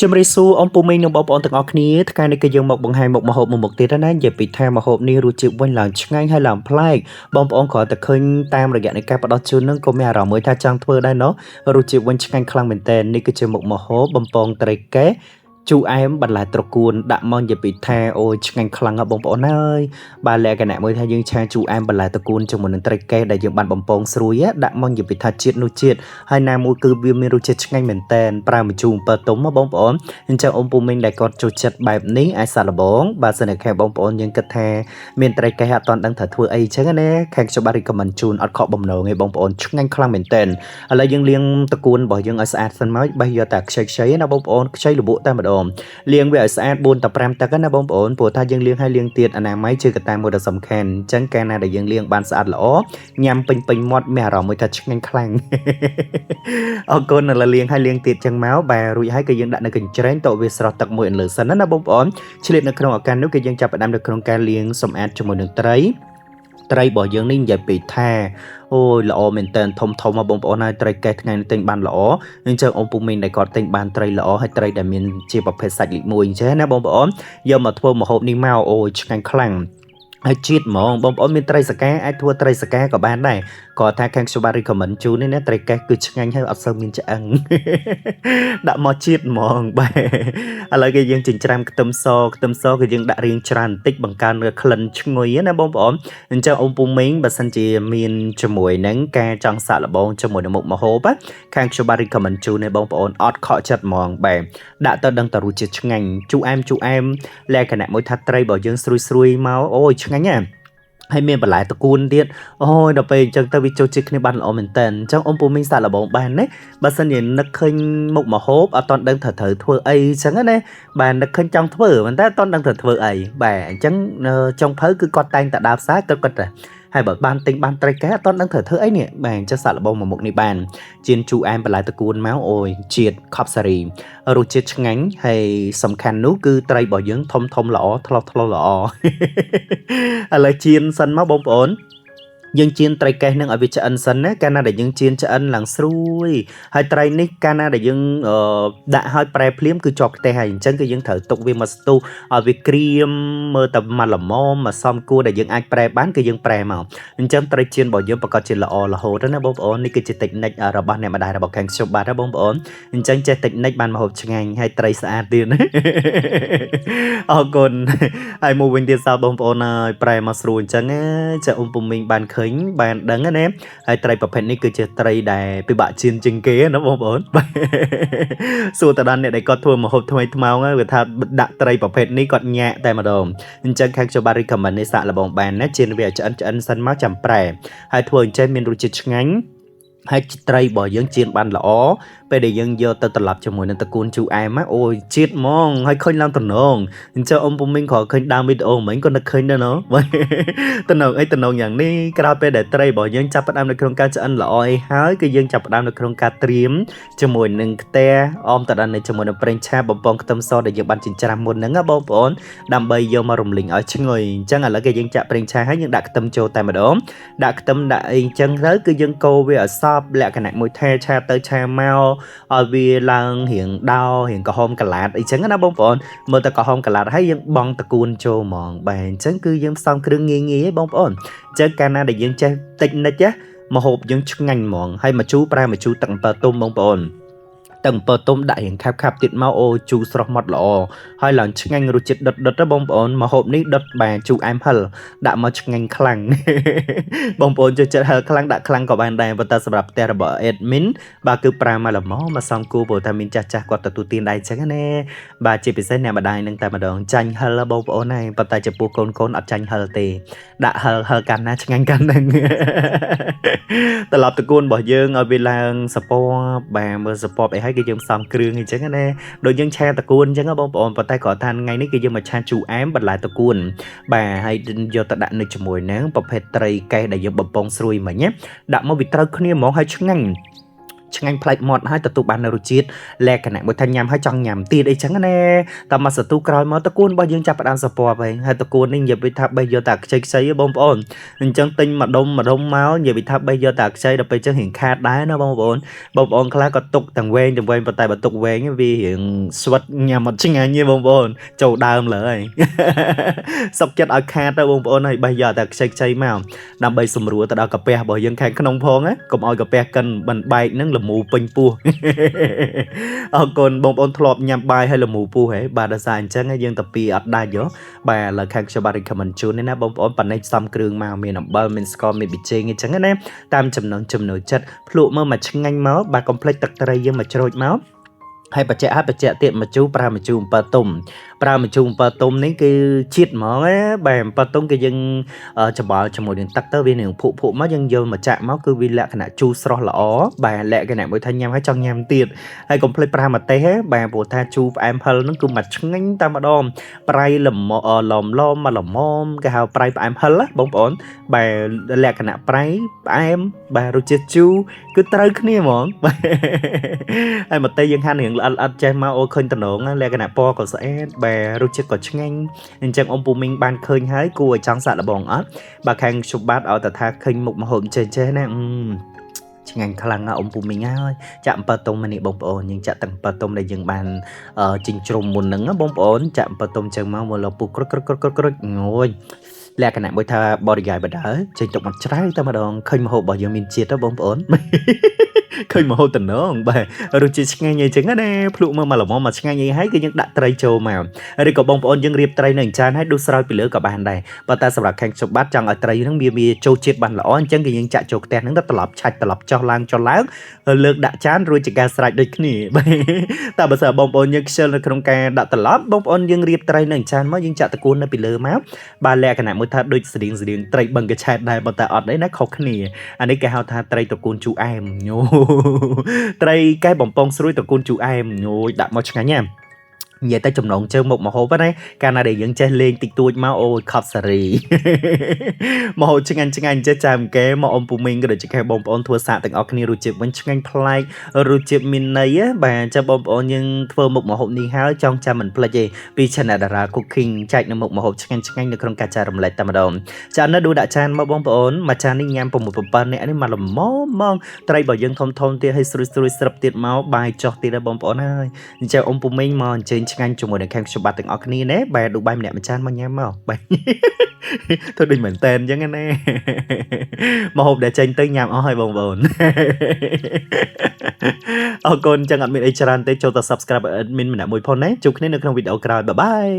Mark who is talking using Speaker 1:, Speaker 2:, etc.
Speaker 1: ជំរាបសួរអ៊ំពូមីងនិងបងប្អូនទាំងអស់គ្នាថ្ងៃនេះគឺយើងមកបង្ហាញមុខម្ហូបមួយមុខទៀតណានិយាយពីថាម្ហូបនេះរសជាតិវិញឡើងឆ្ងាញ់ហើយឡើងប្លែកបងប្អូនគ្រាន់តែឃើញតាមរយៈនៃការផ្ដោតជូននឹងក៏មានអារម្មណ៍មួយថាចង់ធ្វើដែរណោះរសជាតិវិញឆ្ងាញ់ខ្លាំងមែនតើនេះគឺជាមុខម្ហូបបំពងត្រីកែជូរអែមបន្លែត្រកួនដាក់មកនិយាយពីថាអូយឆ្ងាញ់ខ្លាំងណាស់បងប្អូនអើយបាទលក្ខណៈមួយថាយើងឆាជូរអែមបន្លែត្រកួនជាមួយនឹងត្រីកែដែលយើងបានបំពងស្រួយដាក់មកនិយាយពីថាជាតិនោះជាតិហើយណាមួយគឺវាមានរសជាតិឆ្ងាញ់មែនតើប្រើម្ជូរអំពិលទុំបងប្អូនអញ្ចឹងអ៊ំពូមីងដែលគាត់ចូលចិត្តបែបនេះអាចសាឡបងបាទសិនតែខាងបងប្អូនយើងគិតថាមានត្រីកែអត់តាន់ដឹងថាធ្វើអីអញ្ចឹងណាខាងខ្ញុំបាទ recommend ជូនអត់ខកបំណងទេបងប្អូនឆ្ងាញ់ខ្លាំងមែនតើឥឡូវយើងលាងត្រកួនរបស់យើងឲ្យស្អាតសិនមកបេះយកតែខ្ចីៗណាបងប្អូនខ្ចីលបក់តែម្ដងលាងវាឲ្យស្អាត4ទៅ5ទឹកណាបងប្អូនព្រោះថាយើងលាងឲ្យលាងទៀតអនាម័យជាកត្តាមួយដ៏សំខាន់អញ្ចឹងកាលណាដែលយើងលាងបានស្អាតល្អញ៉ាំពេញមាត់មានអារម្មណ៍មួយថាឆ្ងាញ់ខ្លាំងអរគុណដល់លាងឲ្យលាងទៀតចឹងមកបាទរួចហើយគឺយើងដាក់នៅកញ្ច្រែងតោវាស្រស់ទឹកមួយអន្លើសិនណាបងប្អូនឆ្លៀតនៅក្នុងឱកាសនោះគឺយើងចាប់ផ្ដើមនៅក្នុងការលាងសម្អាតជាមួយនឹងត្រីរបស់យើងនេះនិយាយពីថាអូយល្អមែនតើធំមកបងប្អូនហើយត្រីកែថ្ងៃនេះទិញបានល្អអញ្ចឹងអ៊ំពូមីងដែលគាត់ទិញបានត្រីល្អហើយត្រីដែលមានជាប្រភេទសាច់លេខ1អញ្ចឹងណាបងប្អូនយកមកធ្វើម្ហូបនេះមកអូយឆ្ងាញ់ខ្លាំងហើយជាតិហ្មងបងប្អូនមានត្រីសកាអាចធ្វើត្រីសកាក៏បានដែរគាត់ថាខាងខ្ញុំបាទ recommend ជូននេះណាត្រីកែគឺឆ្ងាញ់ហើយអត់សូវមានឆ្អឹងដាក់មកជាតិហ្មងបាទឥឡូវគេយើងចិញ្ច្រាំខ្ទឹមសគឺយើងដាក់រៀងច្រើនបន្តិចបង្កើនក្លិនឈ្ងុយណាបងប្អូនអញ្ចឹងអ៊ំពូមីងបើសិនជាមានជាមួយនឹងការចង់សាកល្បងជាមួយនឹងមុខម្ហូបខាងខ្ញុំបាទ recommend ជូននេះបងប្អូនអត់ខកចិត្តហ្មងបាទដាក់ទៅដឹងតែរសជាតិឆ្ងាញ់ជូរអែមលក្ខណៈមួយថាត្រីរបស់យើងស្រួយមកអូយឆ្ងាញ់ណាហើយមានបន្លែត្រកួនទៀតអូយដល់ពេលអញ្ចឹងទៅវាចូលជាតិគ្នាបានល្អមែនតើអញ្ចឹងអ៊ំពូមីងសាកល្បងបានណាបើសិនជានឹកឃើញមុខម្ហូបអត់តន់ដឹងថាត្រូវធ្វើអីអញ្ចឹងណាបាទនឹកឃើញចង់ធ្វើប៉ុន្តែអត់តន់ដឹងថាធ្វើអីបាទអញ្ចឹងចុងភៅគឺគាត់តែងតែដើរផ្សារគាត់តែហើយបើបានទិញបានត្រីកែអត់តន់ដឹងត្រូវធ្វើអីនេះបាទអញ្ចឹងសាកល្បងមួយមុខនេះបានជៀនជូរអែមបន្លែត្រកួនមកអូយជាតិខប់សារីរសជាតិឆ្ងាញ់ហើយសំខាន់នោះគឺត្រីរបស់យើងធំល្អថ្លោល្អឥឡូវជៀនសិនមកបងប្អូនយើងជៀនត្រីកែសនឹងឲ្យវាឆ្អិនសិនណាកាលណាដែលយើងជៀនឆ្អិនឡើងស្រួយហើយត្រីនេះកាលណាដែលយើងដាក់ឲ្យប្រែភ្លាមគឺជាប់ខ្ទះហើយអញ្ចឹងគឺយើងត្រូវទុកវាមកស្ទុះឲ្យវាក្រៀមមើលតែមកល្មមមកសមគួរដែលយើងអាចប្រែបានគឺយើងប្រែមកអញ្ចឹងត្រីជៀនរបស់យើងប្រកាសជាល្អរហូតណាបងប្អូននេះគឺជាតិចនិចរបស់អ្នកម្ដាយរបស់ខាងខ្ញុំបាទណាបងប្អូនអញ្ចឹងចេះតិចនិចបានម្ហូបឆ្ងាញ់ហើយត្រីស្អាតទៀតណាអរគុណហើយមួយវិញទៀតសោបងប្អូនហើយប្រែមកស្រួលអញ្ចឹងចាអ៊ំពុំមីងបានឃើញបានដឹងណាហើយត្រីប្រភេទនេះគឺជាត្រីដែលពិបាកជៀនជាងគេណាបងប្អូនសួរតដល់អ្នកដែលគាត់ធ្វើម្ហូបថ្មីថ្មោងគេថាដាក់ត្រីប្រភេទនេះគាត់ញាក់តែម្ដងអញ្ចឹងខាងខ្ញុំបាទ recommend នេះសាកល្បងបានណាជៀនវាឆ្អិនសិនមកចាំប្រែហើយធ្វើអញ្ចឹងមានរសជាតិឆ្ងាញ់ហើយត្រីរបស់យើងជៀនបានល្អពេលដែលយើងយកទៅត្រឡប់ជាមួយនឹងត្រកួនជូរអែមអូយជាតិហ្មងហើយឃើញឡើងតំណងអញ្ចឹងអ៊ំពុំមីងក៏ឃើញដើមវីដេអូមិញក៏នឹកឃើញដែរណូតំណងយ៉ាងនេះក្រោយពេលដែលត្រីរបស់យើងចាប់ផ្ដើមនៅក្នុងការឆ្អិនល្អអីហើយគឺយើងចាប់ផ្ដើមនៅក្នុងការត្រៀមជាមួយនឹងខ្ទះអមតដល់នៅជាមួយនឹងប្រេងឆាបំពងខ្ទឹមសដែលយើងបានចិញ្ច្រាំមុនហ្នឹងណាបងប្អូនដើម្បីយកមករំលីងឲ្យឈ្ងុយអញ្ចឹងឥឡូវគេយើងចាក់ប្រេងឆាហើយយើងដាក់ខ្ទឹមចូលតែម្ដងដាក់ខ្ទឹមដាក់អីអញ្ចឹងទៅគឺយើងកូរវាឲ្យសព្វលក្ខណៈមួយថែឆាទៅឆាមកឲ្យវាឡើងរៀងដោរៀងក្រហមកលាតអីចឹងណាបងប្អូនមើលតែក្រហមកលាតហើយយើងបង់តកួនចូលហ្មងបាទអញ្ចឹងគឺយើងផ្សំគ្រឿងងាយឯងបងប្អូនអញ្ចឹងកាលណាដែលយើងចេះតិចនិចណាម្ហូបយើងឆ្ងាញ់ហ្មងហើយម្ជូរប្រែម្ជូរទឹកអំពិលទុំបងប្អូនទឹកអំពិលទុំដាក់រៀងខាប់ទៀតមកអូជូរស្រស់ម៉ត់ល្អហើយឡើងឆ្ងាញ់រសជាតិដុតណាបងប្អូនម្ហូបនេះដុតបាទជូរអែមហិលដាក់មកឆ្ងាញ់ខ្លាំងបងប្អូនចូលចិត្តហិលខ្លាំងដាក់ខ្លាំងក៏បានដែរប៉ុន្តែសម្រាប់ផ្ទះរបស់ admin បាទគឺប្រើមកល្មមមកសំគូព្រោះថាមានចាស់គាត់ទទួលទានដែរអញ្ចឹងណាបាទជាពិសេសអ្នកម្ដាយនឹងតែម្ដងចាញ់ហិលបងប្អូនហើយប៉ុន្តែចំពោះកូនអត់ចាញ់ហិលទេដាក់ហិលកាន់ណាឆ្ងាញ់កាន់ហ្នឹងត្រឡប់តកួនរបស់យើងឲ្យវាឡើងសពបបាទមើលសពបអីហើយគឺយើងផ្សំគ្រឿងអញ្ចឹងណាដូចយើងឆាតកួនអញ្ចឹងបងប្អូនប៉ុន្តែគ្រាន់តែថ្ងៃនេះគឺយើងមកឆាជូរអែមបន្លែតកួនបាទហើយយកទៅដាក់នៅជាមួយនឹងប្រភេទត្រីកែសដែលយើងបំពងស្រួយមិញណាដាក់មកវាត្រូវគ្នាហ្មងហើយឆ្ងាញ់ ឆ្ងាញ់ប្លែកមាត់ហើយទទួលបាននូវរសជាតិលក្ខណៈមួយថាញ៉ាំហើយចង់ញ៉ាំទៀតអីចឹងណាតាមមកសន្ទុះក្រោយមកតកូនរបស់យើងចាប់ផ្ដើមសពប់ហើយតកូននេះនិយាយថាបេះយកតែខ្ចីខ្ចីបងប្អូនអញ្ចឹងទិញម្ដុំមកនិយាយថាបេះយកតែខ្ចីដល់ពេលចឹងរៀងខាតដែរណាបងប្អូនខ្លះក៏ទុកទាំងវែងប៉ុន្តែបើទុកវែងវារៀងស្វិតញ៉ាំអត់ឆ្ងាញ់ទេបងប្អូនចូលដើមលើហើយសុកចិត្តឲ្យខាតទៅបងប្អូនហើយបេះយកតែខ្ចីខ្ចីមកដើម្បីសម្រួលទៅដល់កាពះរបស់យើងខាងក្នុងផងណាកុំឲ្យកាពះកិនមិនបែកនឹងល្មូពេញពោះអរគុណបងប្អូនធ្លាប់ញ៉ាំបាយហើយល្មូពោះហ៎បាទដោយសារអញ្ចឹងយើងតាពីអត់ដាច់យោបាទឥឡូវខាងខ្ញុំបាទ recommend ជូននេះណាបងប្អូនប៉ានេះផ្សំគ្រឿងមកមានអំបិលមានស្ករមានប៊ីចេងអញ្ចឹងណាតាមចំណង់ចំណូលចិត្តភ្លក់មើលមកឆ្ងាញ់មកបាទកុំភ្លេចទឹកត្រីយើងមកច្រូចមកហើយបច្ចៈទៀតម្ជូរប្រើម្ជូរអំពិលទុំប្រើម្ជូរអំពិលទុំនេះគឺជាតិហ្មងណាបាទអំពិលទុំគឺយើងច្របល់ជាមួយនឹងទឹកទៅវានឹងភក់មកយើងយកមកចាក់មកគឺវាលក្ខណៈជូរស្រស់ល្អបាទលក្ខណៈមួយថាញ៉ាំហើយចង់ញ៉ាំទៀតហើយកុំភ្លេចប្រើម្ទេសបាទព្រោះថាជូរផ្អែមហិលហ្នឹងគឺមកឆ្ងាញ់តែម្ដងប្រៃល្មមកល្មគេហៅប្រៃផ្អែមហិលបងប្អូនបាទលក្ខណៈប្រៃផ្អែមបាទរសជាតិជូរគឺត្រូវគ្នាហ្មងហើយម្ទេសយើងហាន់រៀងល្អិតចេះមកអូឃើញតំណងលក្ខណៈពណ៌ក៏ស្អាតបាទរសជាតិក៏ឆ្ងាញ់អញ្ចឹងអ៊ំពូមីងបានឃើញហើយគួរឲ្យចង់សាក់លបងអត់បាទខាងជុំបាទឲ្យតែថាឃើញមុខម្ហូបចេះណាឆ្ងាញ់ខ្លាំងណាស់អ៊ំពូមីងហើយចាក់អំពិលទុំមកនេះបងប្អូនយើងចាក់ទាំងអំពិលទុំដែលយើងបានចិញ្ជ្រុំមុនហ្នឹងបងប្អូនចាក់អំពិលទុំចឹងមកមកលពុះក្រុចងួយលក្ខណៈមួយថាបរិយាយបដើចេញទុកមកច្រៅតែម្ដងឃើញម្ហូបរបស់យើងមានជាតិទៅបងប្អូនឃើញម្ហូបតំណងបាទរសជាតិឆ្ងាញ់អីចឹងណាភ្លក់មើលមកល្មមមកឆ្ងាញ់អីហើយគឺយើងដាក់ត្រីចូលមកឬក៏បងប្អូនយើងរៀបត្រីនៅចានហើយដួសស្រោចពីលើក៏បានដែរប៉ុន្តែសម្រាប់ខាងខ្ញុំបាទចង់ឲ្យត្រីហ្នឹងវាចូលជាតិបានល្អអញ្ចឹងគឺយើងចាក់ចូលខ្ទះហ្នឹងទៅត្រឡប់ឆាច់ត្រឡប់ចុះឡើងលើកដាក់ចានរួចជាការស្រេចដូចគ្នាតែបើសិនបងប្អូនយើងខ្ជិលនៅក្នុងការដាក់ត្រឡប់បងប្អូនយើងរៀបត្រីនៅចានមកយើងចាក់តកូននៅពីលើមកបាទលក្ខណៈមួយថាដូចស្រៀងត្រីបឹងកឆែតដែរប៉ុន្តែអត់ទេណាខុសគ្នាអានេះគេហៅថាត្រីតកូនជូអែមញោត្រីកែបំពងស្រួយតកូនជូអែមញយដាក់មកឆ្ងាញ់ណានិយាយតែចំណងជើងមុខមហូបណាកាលណាដែលយើងចេះលេងតិចតួចមកអូយខប់សេរីមហូបឆ្ងាញ់ចេះចាំគេមកអ៊ំពូមីងក៏ដូចជាគេបងប្អូនធ្វើសាកទាំងអស់គ្នារសជាតិវិញឆ្ងាញ់ប្លែករសជាតិមានន័យបាទចាំបងប្អូនយើងធ្វើមុខមហូបនេះហើយចង់ចាំមិនភ្លេចទេពី Channel Dara Cooking ចែកនៅមុខមហូបឆ្ងាញ់នៅក្នុងការចែករំលែកតែម្ដងចានៅដួដាក់ចានមកបងប្អូនមួយចាននេះញ៉ាំ6 7នាក់នេះមកល្មមត្រីរបស់យើងធំទៀតឲ្យស្រួយស្រាប់ទៀតមកបាយចុះទៀតដែរបងប្អូនហើយអញ្ចឹងអ៊ំពូមីងមកអញ្ជើញឆ្ងាញ់ជាមួយនឹងខាងខ្ញុំបាទទាំងអស់គ្នាណាបាទដូចបាយម្នាក់មួយចានមកញ៉ាំមកបាទធ្វើដូចមែនតែនអញ្ចឹងណាមកហូបដែលចេញទៅញ៉ាំអស់ហើយបងប្អូនអរគុណចឹងអត់មានអីច្រើនទេចូលទៅ Subscribe admin ម្នាក់មួយផងណាជួបគ្នានៅក្នុងវីដេអូក្រោយបាយ